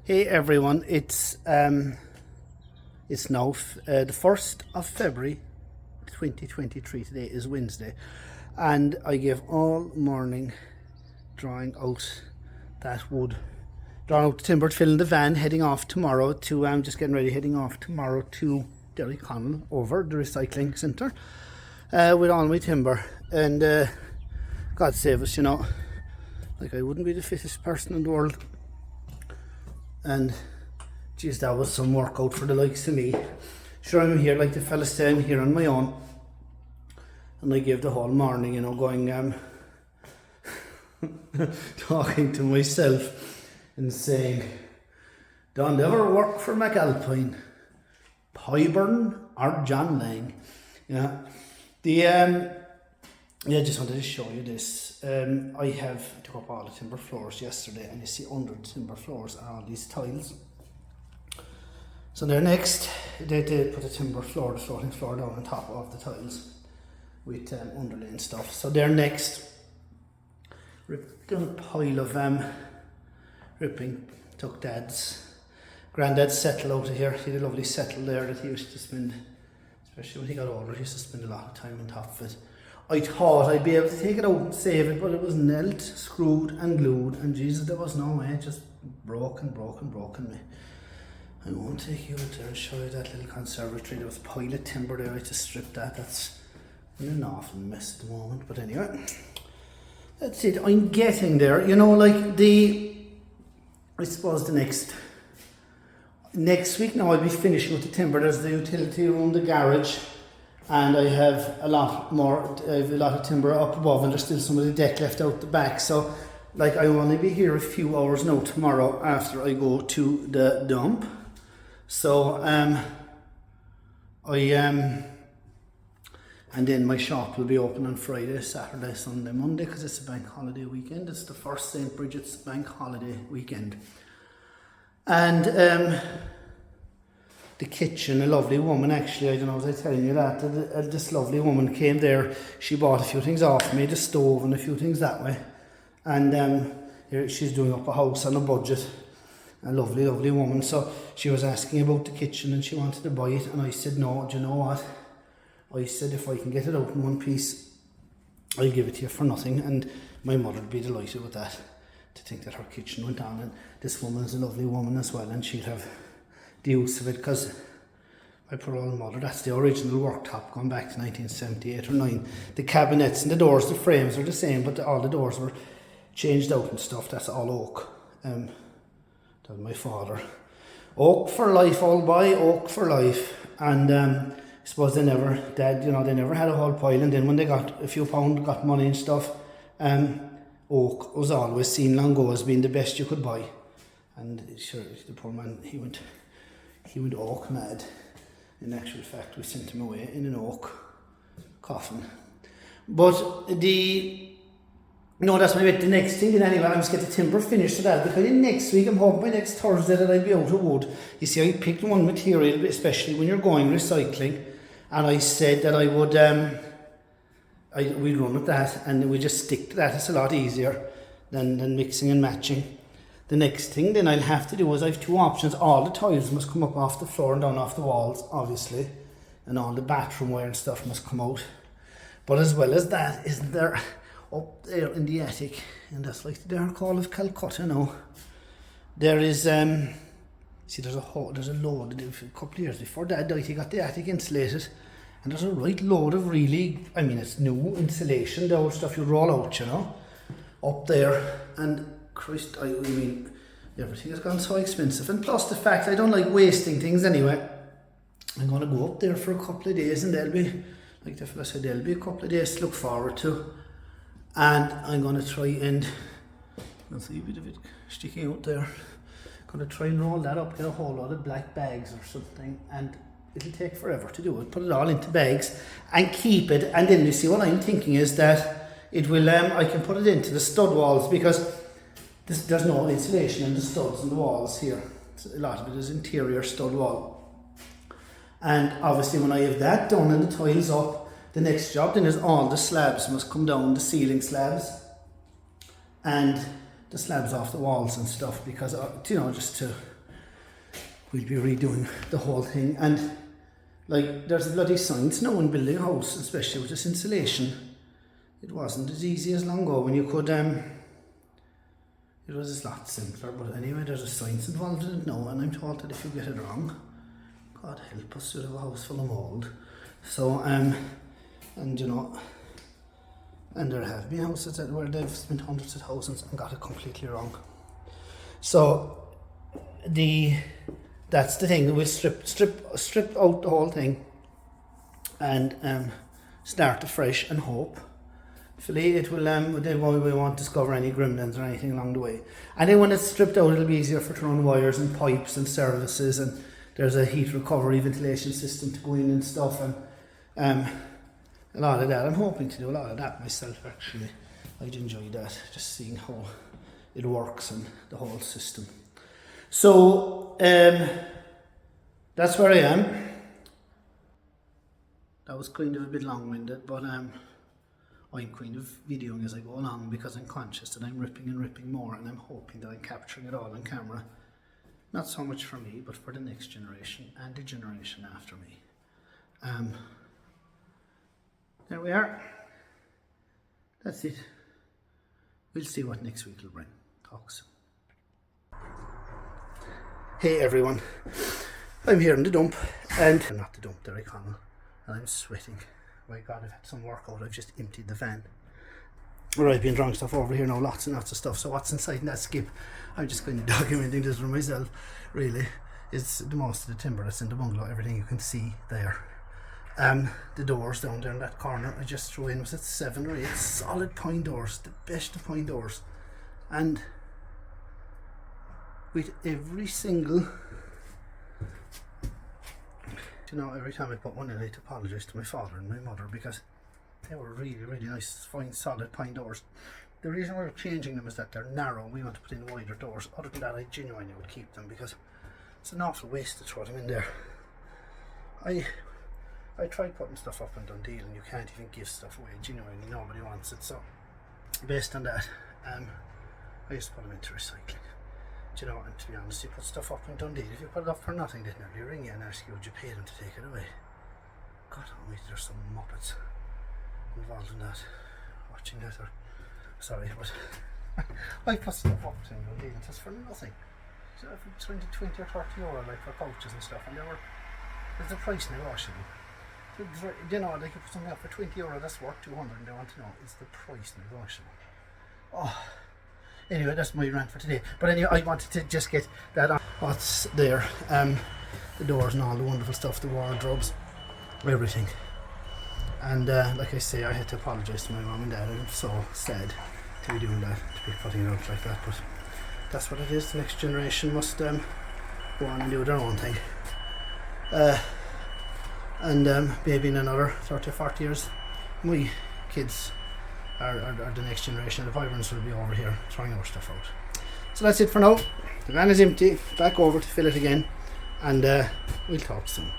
Hey everyone, it's now the 1st of February 2023. Today is Wednesday, and I gave all morning drawing out that wood, drawing out the timber, filling the van, heading off tomorrow to just getting ready, heading off tomorrow to Derryconnell over the recycling centre with all my timber. And God save us, like I wouldn't be the fittest person in the world. And geez, that was some workout for the likes of me. Sure, I'm here, like the fellas say, I'm here on my own. And I gave the whole morning, going, talking to myself and saying, don't ever work for McAlpine, Pyburn or John Lang. I just wanted to show you this. I have took up all the timber floors yesterday, and you see under the timber floors are all these tiles. So they're next. They put the timber floor, the floating floor, down on top of the tiles with underlaying stuff. So they're next. Done a pile of ripping. Took Granddad's settle out of here. He had a lovely settle there that he used to spend, especially when he got older, he used to spend a lot of time on top of it. I thought I'd be able to take it out and save it, but it was nailed, screwed and glued, and Jesus, there was no way. It just broken me. I won't take you out there and show you that little conservatory. There was a pile of timber there. I just stripped that. That's in an awful mess at the moment, but anyway, that's it. I'm getting there. I suppose the next week now I'll be finishing with the timber. There's the utility room, the garage, and I have a lot of timber up above, and there's still some of the deck left out the back. So I'll only be here a few hours now tomorrow after I go to the dump. So and then my shop will be open on Friday, Saturday, Sunday, Monday, because it's a bank holiday weekend. It's the first St. Bridget's bank holiday weekend. And the kitchen, a lovely woman, actually, I don't know, was I telling you that? This lovely woman came there. She bought a few things off me, the stove and a few things that way. And here she's doing up a house on a budget. A lovely woman. So she was asking about the kitchen and she wanted to buy it. And I said, no, do you know what? I said, if I can get it out in one piece, I'll give it to you for nothing. And my mother would be delighted with that, to think that her kitchen went on. And this woman is a lovely woman as well, and she'll have the use of it, because my poor old mother, that's the original worktop going back to 1978 or 9. The cabinets and the doors, the frames are the same, but all the doors were changed out and stuff. That's all oak. That was my father. Oak for life, old boy, oak for life. And I suppose they never had a whole pile, and then when they got a few pound, got money and stuff, oak was always seen long ago as being the best you could buy. And sure, the poor man, he went oak mad. In actual fact, we sent him away in an oak coffin. But that's when I went the next thing. And anyway, I must get the timber finished, so that'll be kind of next week. I'm hoping by next Thursday that I'll be out of wood. You see, I picked one material, especially when you're going recycling, and I said that I would we'd run with that, and we just stick to that. It's a lot easier than mixing and matching. The next thing then I'll have to do is I have two options. All the tiles must come up off the floor and down off the walls, obviously, and all the bathroom wire and stuff must come out. But as well as that, isn't there, up there in the attic, and that's like the Dark Hall of Calcutta now, there is there's a load. A couple of years before Dad died, he got the attic insulated, and there's a right load of it's new insulation, the old stuff you roll out, up there. And Christ, I mean, everything has gone so expensive, and plus the fact I don't like wasting things anyway. I'm going to go up there for a couple of days, and there'll be a couple of days to look forward to, and I'm going to try and see a bit of it sticking out there. Going to try and roll that up, get a whole lot of black bags or something, and it'll take forever to do it. Put it all into bags and keep it, and then you see what I'm thinking is that it will I can put it into the stud walls, because there's no insulation in the studs and the walls here. A lot of it is interior stud wall. And obviously when I have that done and the tiles up, the next job then is all the slabs must come down, the ceiling slabs and the slabs off the walls and stuff, because just to we'll be redoing the whole thing. And like, there's a bloody science now in building a house, especially with this insulation. It wasn't as easy as long ago when you could, it was a lot simpler, but anyway, there's a science involved in it now, and I'm told that if you get it wrong, God help us, you'll have a house full of mould. So, and you know, and there have been houses where they've spent hundreds of thousands and got it completely wrong. So, that's the thing. We'll strip out the whole thing and start afresh and hope. Hopefully it will, we won't discover any gremlins or anything along the way. And then when it's stripped out, it'll be easier for to run wires and pipes and services, and there's a heat recovery ventilation system to go in and stuff, and a lot of that. I'm hoping to do a lot of that myself, actually. I'd enjoy that, just seeing how it works and the whole system. So, that's where I am. That was kind of a bit long-winded, but I'm kind of videoing as I go along because I'm conscious that I'm ripping and ripping more, and I'm hoping that I'm capturing it all on camera. Not so much for me, but for the next generation and the generation after me. There we are. That's it. We'll see what next week will bring. Talk soon. Hey everyone, I'm here in the dump, and not the dump, Derry Connell, and I'm sweating. My God, I've had some workout. I've just emptied the van. Or I've been drawing stuff over here now, lots and lots of stuff. So what's inside in that skip? I'm just going to documenting this for myself, really. It's the most of the timber that's in the bungalow, everything you can see there. The doors down there in that corner, I just threw in, was it 7 or 8 solid pine doors, the best of pine doors. And with every single, you know, every time I put one in, I had to apologise to my father and my mother because they were really, really nice, fine, solid pine doors. The reason we're changing them is that they're narrow. We want to put in wider doors. Other than that, I genuinely would keep them because it's an awful waste to throw them in there. I tried putting stuff up in Dundee, and you can't even give stuff away. Genuinely, nobody wants it. So, based on that, I just put them into recycling. Do you know, and to be honest, you put stuff up in Dundee, if you put it up for nothing, they'd nearly ring you and ask you would you pay them to take it away. God almighty, there's some muppets involved in that, watching that, or sorry, but I put stuff up in Dundee and it's for nothing. So if it's 20 or 30 euro, like for couches and stuff, and there's the price negotiable. You know, like you put something up for 20 euro, that's worth 200, and they want to know, is the price negotiable? Oh. Anyway, that's my rant for today. But anyway, I wanted to just get that on what's there. The doors and all the wonderful stuff, the wardrobes, everything. And like I say, I had to apologise to my mum and dad. I'm so sad to be doing that, to be putting it out like that. But that's what it is. The next generation must go on and do their own thing. And maybe in another 30 or 40 years, my kids are the next generation. The vibrants will be over here throwing our stuff out. So that's it for now. The van is empty. Back over to fill it again, and we'll talk soon.